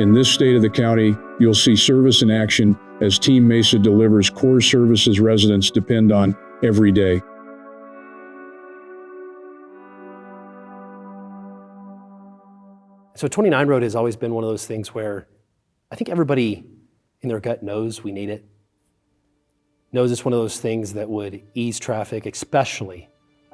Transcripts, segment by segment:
In this state of the county, you'll see service in action as Team Mesa delivers core services residents depend on every day. So 29 Road has always been one of those things where I think everybody in their gut knows we need it. Knows it's one of those things that would ease traffic, especially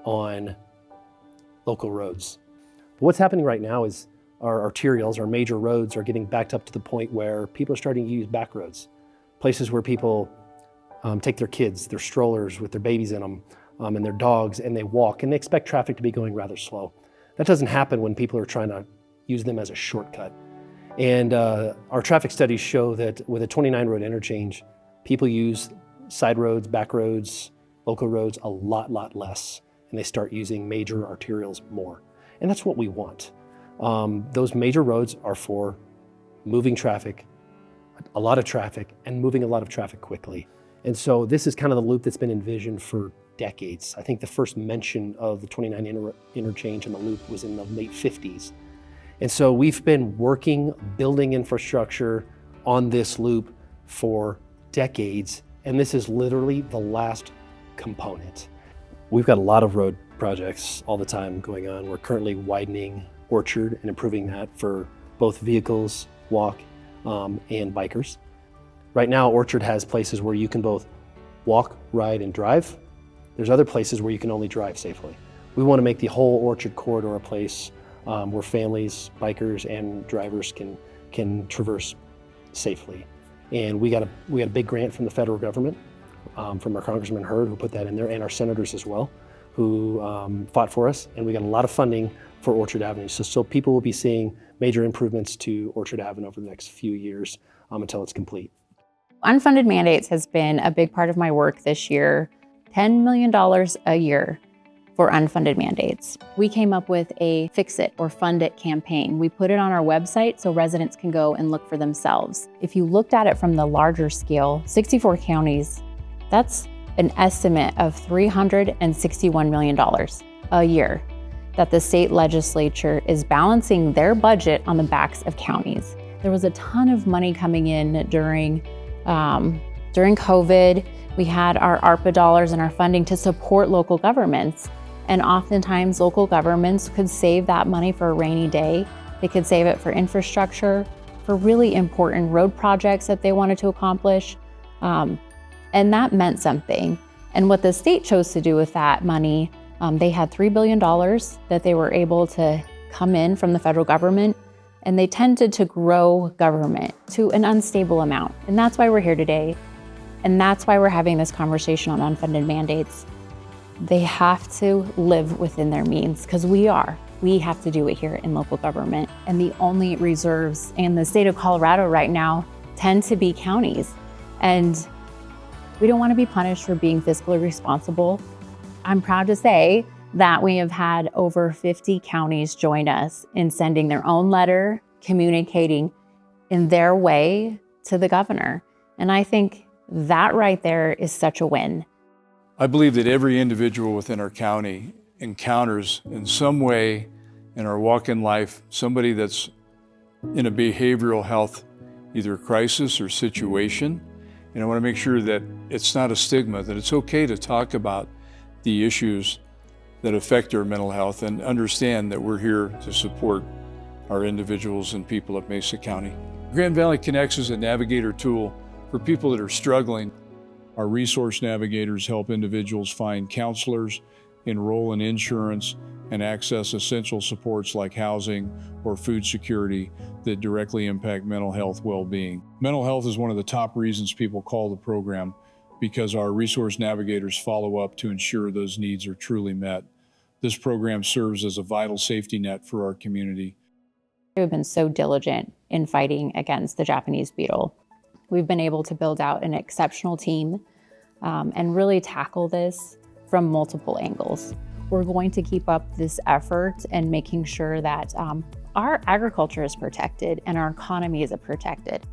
on local roads. But what's happening right now is our arterials, our major roads are getting backed up to the point where people are starting to use back roads. Places where people take their kids, their strollers with their babies in them, and their dogs, and they walk, and they expect traffic to be going rather slow. That doesn't happen when people are trying to use them as a shortcut. And our traffic studies show that with a 29 road interchange, people use side roads, back roads, local roads a lot less, and they start using major arterials more. And that's what we want. Those major roads are for moving traffic, a lot of traffic, and moving a lot of traffic quickly. And so this is kind of the loop that's been envisioned for decades. I think the first mention of the 29 interchange and the loop was in the late 50s. And so we've been working, building infrastructure on this loop for decades, and this is literally the last component. We've got a lot of road projects all the time going on. We're currently widening Orchard and improving that for both vehicles, walk, and bikers. Right now, Orchard has places where you can both walk, ride, and drive. There's other places where you can only drive safely. We want to make the whole Orchard corridor a place where families, bikers, and drivers can traverse safely. And we got a big grant from the federal government, from our Congressman Hurd, who put that in there, and our senators as well, who fought for us. And we got a lot of funding for Orchard Avenue. So people will be seeing major improvements to Orchard Avenue over the next few years until it's complete. Unfunded mandates has been a big part of my work this year. $10 million a year for unfunded mandates. We came up with a Fix It or Fund It campaign. We put it on our website so residents can go and look for themselves. If you looked at it from the larger scale, 64 counties, that's an estimate of $361 million a year that the state legislature is balancing their budget on the backs of counties. There was a ton of money coming in during COVID. We had our ARPA dollars and our funding to support local governments. And oftentimes local governments could save that money for a rainy day. They could save it for infrastructure, for really important road projects that they wanted to accomplish. And that meant something. And what the state chose to do with that money, they had $3 billion that they were able to come in from the federal government, and they tended to grow government to an unstable amount. And that's why we're here today. And that's why we're having this conversation on unfunded mandates. They have to live within their means, because we have to do it here in local government. And the only reserves in the state of Colorado right now tend to be counties. And we don't want to be punished for being fiscally responsible. I'm proud to say that we have had over 50 counties join us in sending their own letter, communicating in their way to the governor. And I think that right there is such a win. I believe that every individual within our county encounters in some way in our walk in life somebody that's in a behavioral health, either crisis or situation. And I want to make sure that it's not a stigma, that it's okay to talk about the issues that affect our mental health and understand that we're here to support our individuals and people of Mesa County. Grand Valley Connects is a navigator tool for people that are struggling. Our resource navigators help individuals find counselors, enroll in insurance, and access essential supports like housing or food security that directly impact mental health well-being. Mental health is one of the top reasons people call the program, because our resource navigators follow up to ensure those needs are truly met. This program serves as a vital safety net for our community. We've been so diligent in fighting against the Japanese beetle. We've been able to build out an exceptional team and really tackle this from multiple angles. We're going to keep up this effort and making sure that our agriculture is protected and our economy is protected.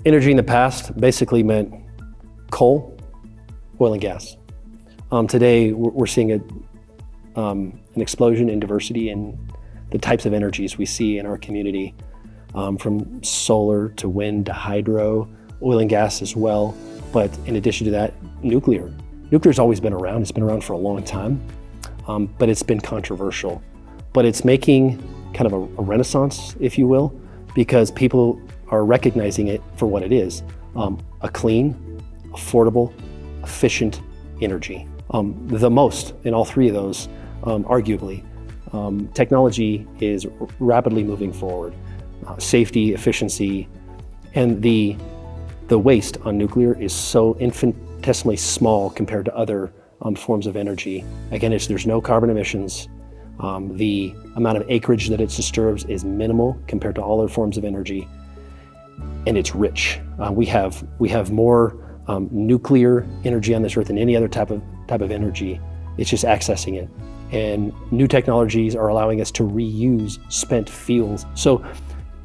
Energy in the past basically meant coal, oil, and gas. Today, we're seeing an explosion in diversity in the types of energies we see in our community. from solar to wind to hydro, oil and gas as well. But in addition to that, nuclear. Nuclear's always been around. It's been around for a long time, but it's been controversial. But it's making kind of a renaissance, if you will, because people are recognizing it for what it is, a clean, affordable, efficient energy. The most in all three of those, arguably. Technology is rapidly moving forward. Safety, efficiency, and the waste on nuclear is so infinitesimally small compared to other forms of energy. Again, there's no carbon emissions. The amount of acreage that it disturbs is minimal compared to all other forms of energy, and it's rich. We have more nuclear energy on this earth than any other type of energy. It's just accessing it. And new technologies are allowing us to reuse spent fuels. So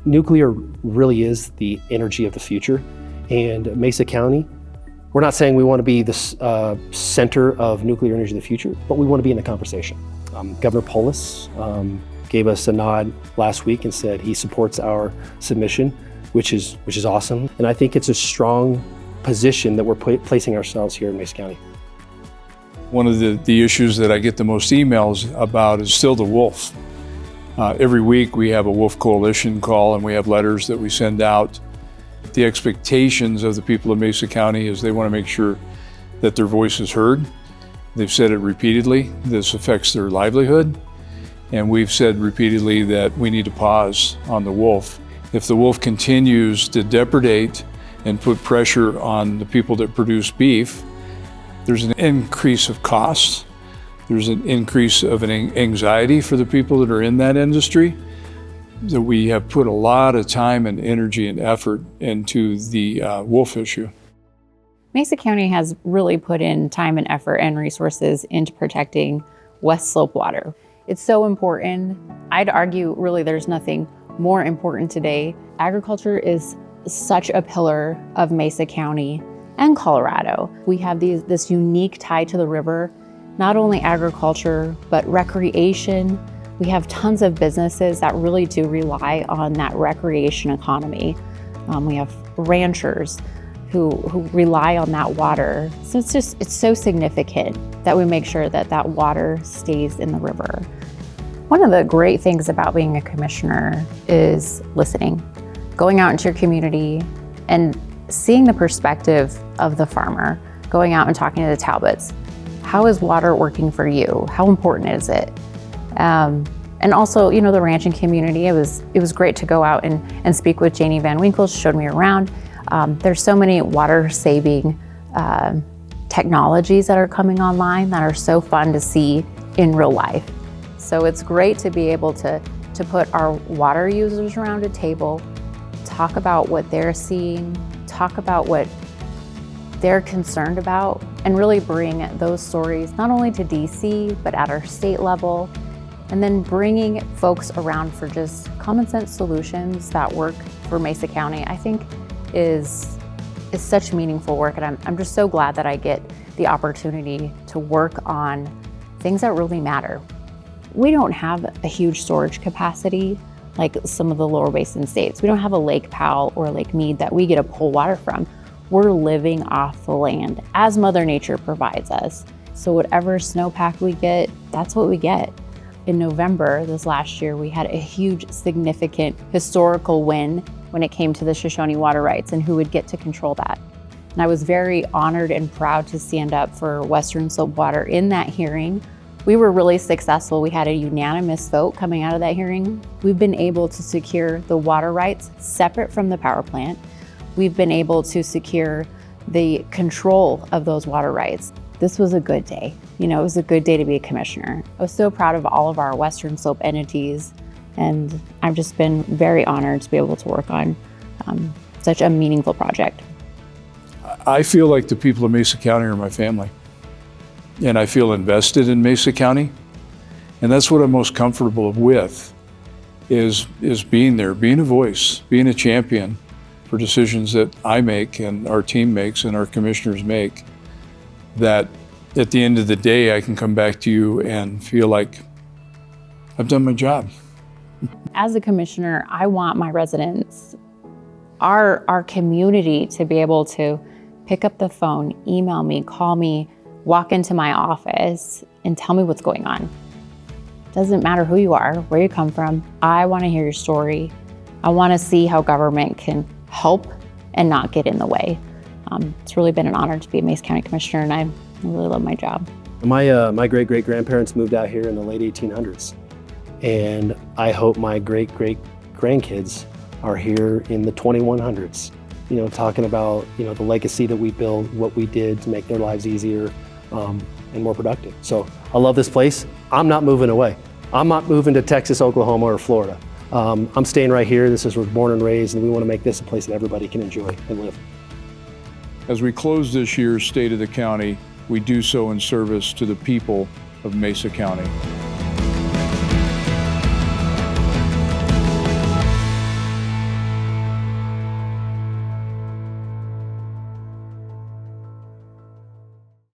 nuclear really is the energy of the future. And Mesa County, we're not saying we want to be the center of nuclear energy of the future, but we want to be in the conversation. Governor Polis gave us a nod last week and said he supports our submission, which is awesome. And I think it's a strong position that we're placing ourselves here in Mesa County. One of the issues that I get the most emails about is still the wolf. Every week we have a wolf coalition call and we have letters that we send out. The expectations of the people of Mesa County is they want to make sure that their voice is heard. They've said it repeatedly. This affects their livelihood. And we've said repeatedly that we need to pause on the wolf. If the wolf continues to depredate and put pressure on the people that produce beef, there's an increase of costs. There's an increase of an anxiety for the people that are in that industry. That we have put a lot of time and energy and effort into the wolf issue. Mesa County has really put in time and effort and resources into protecting West Slope water. It's so important. I'd argue really there's nothing more important today. Agriculture is such a pillar of Mesa County and Colorado. We have this unique tie to the river, not only agriculture, but recreation. We have tons of businesses that really do rely on that recreation economy. We have ranchers who rely on that water. So it's so significant that we make sure that that water stays in the river. One of the great things about being a commissioner is listening, going out into your community and seeing the perspective of the farmer, going out and talking to the Talbots. How is water working for you? How important is it? And also, the ranching community, it was great to go out and speak with Janie Van Winkle. She showed me around. There's so many water-saving technologies that are coming online that are so fun to see in real life. So it's great to be able to put our water users around a table, talk about what they're seeing, talk about what they're concerned about, and really bring those stories not only to DC, but at our state level, and then bringing folks around for just common sense solutions that work for Mesa County, I think is such meaningful work. And I'm just so glad that I get the opportunity to work on things that really matter. We don't have a huge storage capacity like some of the lower basin states. We don't have a Lake Powell or Lake Mead that we get to pull water from. We're living off the land as Mother Nature provides us. So whatever snowpack we get, that's what we get. In November this last year, we had a huge, significant historical win when it came to the Shoshone water rights and who would get to control that. And I was very honored and proud to stand up for Western Slope water in that hearing. We were really successful. We had a unanimous vote coming out of that hearing. We've been able to secure the water rights separate from the power plant. We've been able to secure the control of those water rights. This was a good day. It was a good day to be a commissioner. I was so proud of all of our Western Slope entities, and I've just been very honored to be able to work on such a meaningful project. I feel like the people of Mesa County are my family. And I feel invested in Mesa County. And that's what I'm most comfortable with, is being there, being a voice, being a champion for decisions that I make and our team makes and our commissioners make, that at the end of the day, I can come back to you and feel like I've done my job. As a commissioner, I want my residents, our community, to be able to pick up the phone, email me, call me, walk into my office and tell me what's going on. Doesn't matter who you are, where you come from. I want to hear your story. I want to see how government can help and not get in the way. It's really been an honor to be a Mesa County Commissioner, and I really love my job. My great-great-grandparents moved out here in the late 1800s, and I hope my great-great-grandkids are here in the 2100s, you know, talking about, you know, the legacy that we built, what we did to make their lives easier and more productive. So I love this place. I'm not moving away. I'm not moving to Texas, Oklahoma, or Florida. I'm staying right here. This is where I was born and raised, and we want to make this a place that everybody can enjoy and live. As we close this year's State of the County, we do so in service to the people of Mesa County.